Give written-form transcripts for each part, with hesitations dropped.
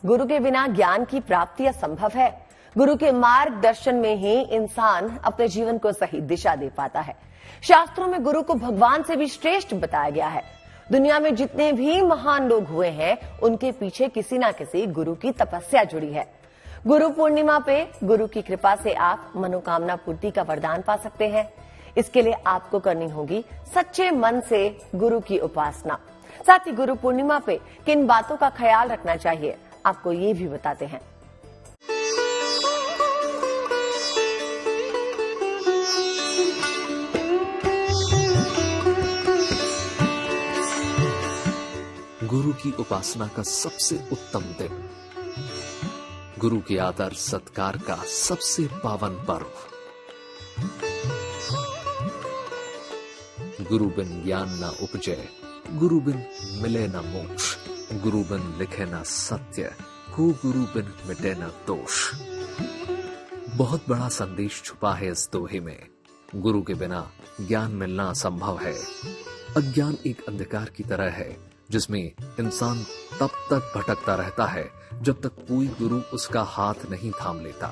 गुरु के बिना ज्ञान की प्राप्ति असंभव है। गुरु के मार्गदर्शन में ही इंसान अपने जीवन को सही दिशा दे पाता है। शास्त्रों में गुरु को भगवान से भी श्रेष्ठ बताया गया है। दुनिया में जितने भी महान लोग हुए हैं, उनके पीछे किसी ना किसी गुरु की तपस्या जुड़ी है। गुरु पूर्णिमा पे गुरु की कृपा से आप मनोकामना पूर्ति का वरदान पा सकते हैं। इसके लिए आपको करनी होगी सच्चे मन से गुरु की उपासना। साथ ही गुरु पूर्णिमा पे किन बातों का ख्याल रखना चाहिए, आपको ये भी बताते हैं। गुरु की उपासना का सबसे उत्तम दिन, गुरु के आदर सत्कार का सबसे पावन पर्व। गुरु बिन ज्ञान न उपजे, गुरु बिन मिले न मोक्ष, गुरु बिन लिखे न सत्य, हो गुरु बिन मिटे न दोष। बहुत बड़ा संदेश छुपा है इस दोहे में। गुरु के बिना ज्ञान मिलना असंभव है। अज्ञान एक अंधकार की तरह है जिसमें इंसान तब तक भटकता रहता है जब तक कोई गुरु उसका हाथ नहीं थाम लेता।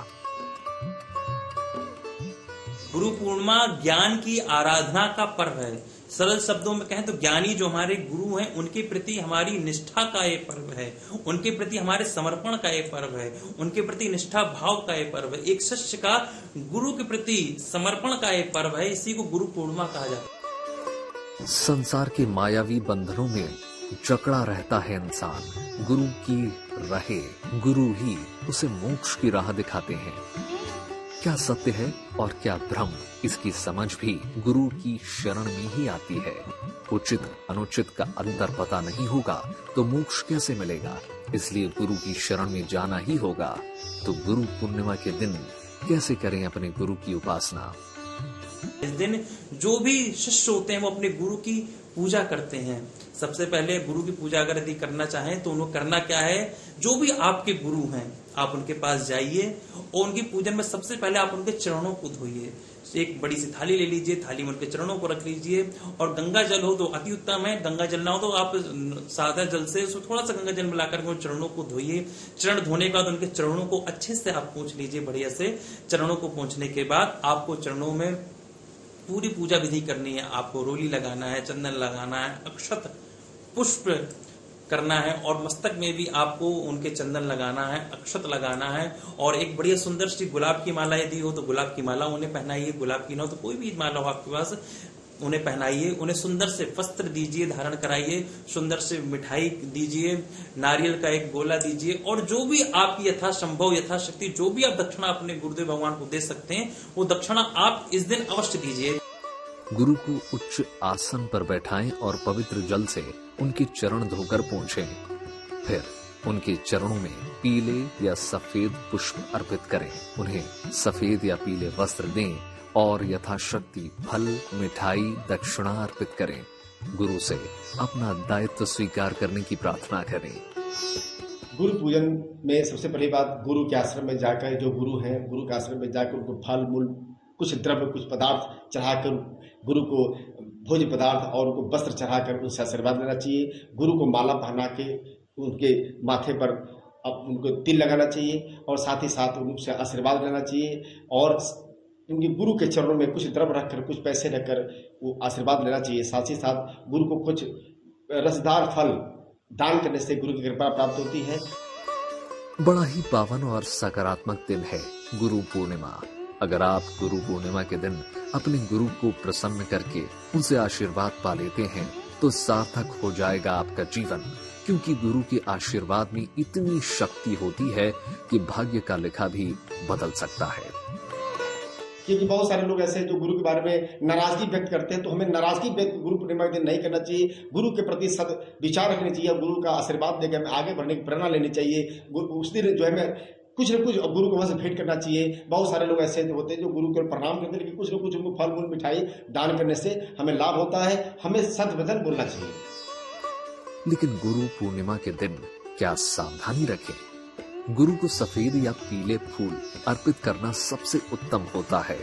गुरु पूर्णिमा ज्ञान की आराधना का पर्व है। सरल शब्दों में कहें तो ज्ञानी जो हमारे गुरु हैं, उनके प्रति हमारी निष्ठा का ये पर्व है, उनके प्रति हमारे समर्पण का ये पर्व है, उनके प्रति निष्ठा भाव का ये पर्व है। एक शिष्य का गुरु के प्रति समर्पण का ये पर्व है। इसी को गुरु पूर्णिमा कहा जाता है। संसार के मायावी बंधनों में जकड़ा रहता है इंसान। गुरु की रहे, गुरु ही उसे मोक्ष की राह दिखाते हैं। क्या सत्य है और क्या भ्रम, इसकी समझ भी गुरु की शरण में ही आती है। उचित अनुचित का अंतर पता नहीं होगा तो मोक्ष कैसे मिलेगा। इसलिए गुरु की शरण में जाना ही होगा। तो गुरु पूर्णिमा के दिन कैसे करें अपने गुरु की उपासना। इस दिन जो भी शिष्य होते हैं वो अपने गुरु की पूजा करते हैं। सबसे पहले गुरु की पूजा अगर यदि करना चाहें तो उन्हें करना क्या है, जो भी आपके गुरु हैं आप उनके पास जाइए और उनकी पूजन में सबसे पहले आप उनके चरणों को धोइए। एक बड़ी सी थाली ले लीजिए, थाली में उनके चरणों को रख लीजिए और गंगा जल हो तो अति उत्तम है। गंगा जल ना हो तो आप सादा जल से उसमें थोड़ा सा गंगा जल मिलाकर के चरणों को धोइए। चरण धोने के बाद उनके चरणों को अच्छे से आप पोंछ लीजिए बढ़िया से। चरणों को पोंछने के बाद आपको चरणों में पूरी पूजा विधि करनी है। आपको रोली लगाना है, चंदन लगाना है, अक्षत पुष्प करना है और मस्तक में भी आपको उनके चंदन लगाना है, अक्षत लगाना है। और एक बढ़िया सुंदर सी गुलाब की माला यदि हो तो गुलाब की माला उन्हें पहनाइए। गुलाब की ना हो तो कोई भी माला हो आपके पास, उन्हें पहनाइए। उन्हें सुंदर से वस्त्र दीजिए, धारण कराइए। सुंदर से मिठाई दीजिए, नारियल का एक गोला दीजिए और जो भी आपकी यथासंभव यथाशक्ति जो भी आप दक्षिणा अपने गुरुदेव भगवान को दे सकते हैं वो दक्षिणा आप इस दिन अवश्य दीजिए। गुरु को उच्च आसन पर बैठाएं और पवित्र जल से उनके चरण धोकर पोंछें। फिर उनके चरणों में पीले या सफेद पुष्प अर्पित करें। उन्हें सफेद या पीले वस्त्र दें और यथाशक्ति फल, मिठाई, दक्षिणा अर्पित करें। गुरु से अपना दायित्व स्वीकार करने की प्रार्थना करें। गुरु पूजन में सबसे पहली बात, गुरु के आश्रम में जाकर जो गुरु हैं, गुरु के आश्रम में जाकर उनको फल मूल कुछ द्रव्य कुछ पदार्थ चढ़ाकर गुरु को भोज्य पदार्थ और उनको वस्त्र चढ़ाकर उनसे आशीर्वाद लेना चाहिए। गुरु को माला पहना के उनके माथे पर अब उनको तिल लगाना चाहिए और साथ ही साथ उनसे आशीर्वाद लेना चाहिए और उनके गुरु के चरणों में कुछ द्रव्य रखकर कुछ पैसे रखकर वो आशीर्वाद लेना चाहिए। साथ ही साथ गुरु को कुछ रसदार फल दान करने से गुरु की कृपा प्राप्त होती है। बड़ा ही पावन और सकारात्मक दिन है गुरु पूर्णिमा। अगर आप गुरु पूर्णिमा के दिन अपने गुरु को प्रसन्न करके उनसे आशीर्वाद पा लेते हैं तो सार्थक हो जाएगा आपका जीवन। क्योंकि गुरु के आशीर्वाद में इतनी शक्ति होती है कि भाग्य का लिखा भी बदल सकता है। क्योंकि बहुत सारे लोग ऐसे हैं जो गुरु के बारे में नाराजगी व्यक्त करते हैं, तो हमें नाराजगी व्यक्त गुरु पूर्णिमा के दिन नहीं करना चाहिए। गुरु के प्रति सद विचार रखने चाहिए, गुरु का आशीर्वाद देकर हमें आगे बढ़ने की प्रेरणा लेनी चाहिए। उस दिन जो है हमें कुछ न कुछ गुरु को वहां से भेंट करना चाहिए। बहुत सारे लोग ऐसे होते हैं जो गुरु को प्रणाम करते हैं, लेकिन कुछ न कुछ उनको फल मूल मिठाई दान करने से हमें लाभ होता है। हमें सद्वचन बोलना चाहिए। लेकिन गुरु पूर्णिमा के दिन क्या सावधानी रखें? गुरु को सफेद या पीले फूल अर्पित करना सबसे उत्तम होता है।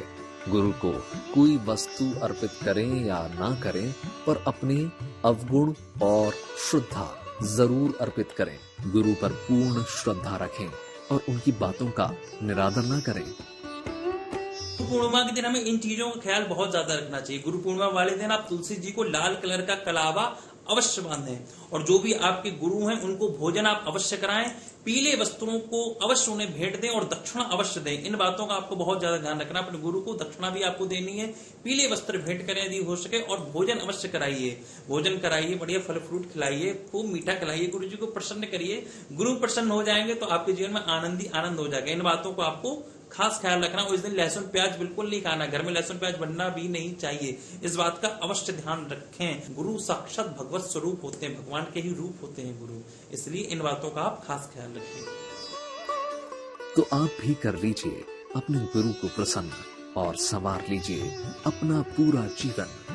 गुरु को कोई वस्तु अर्पित करें या ना करें, पर अपने अवगुण और श्रद्धा जरूर अर्पित करें। गुरु पर पूर्ण श्रद्धा रखें और उनकी बातों का निरादर न करें। गुरु पूर्णिमा के दिन हमें इन चीजों का ख्याल बहुत ज्यादा रखना चाहिए। गुरु पूर्णिमा वाले दिन आप तुलसी जी को लाल कलर का कलावा अवश्य बांधें और जो भी आपके गुरु हैं उनको भोजन आप अवश्य कराएं। पीले वस्त्रों को अवश्य उन्हें भेंट दें और दक्षिणा अवश्य दें। इन बातों का आपको बहुत ज्यादा ध्यान रखना। अपने गुरु को दक्षिणा भी आपको देनी है, पीले वस्त्र भेंट करें यदि हो सके, और भोजन अवश्य कराइए। भोजन कराइए, बढ़िया फल फ्रूट खिलाइए, खूब मीठा खिलाइए, गुरु जी को प्रसन्न करिए। गुरु प्रसन्न हो जाएंगे तो आपके जीवन में आनंद ही आनंद हो जाएगा। इन बातों को आपको खास ख्याल रखना। और इस दिन लहसुन प्याज बिल्कुल नहीं खाना, घर में लहसुन प्याज बनना भी नहीं चाहिए। इस बात का अवश्य ध्यान रखें। गुरु साक्षात भगवत स्वरूप होते हैं, भगवान के ही रूप होते हैं गुरु, इसलिए इन बातों का आप खास ख्याल रखें। तो आप भी कर लीजिए अपने गुरु को प्रसन्न और संवार लीजिए अपना पूरा जीवन।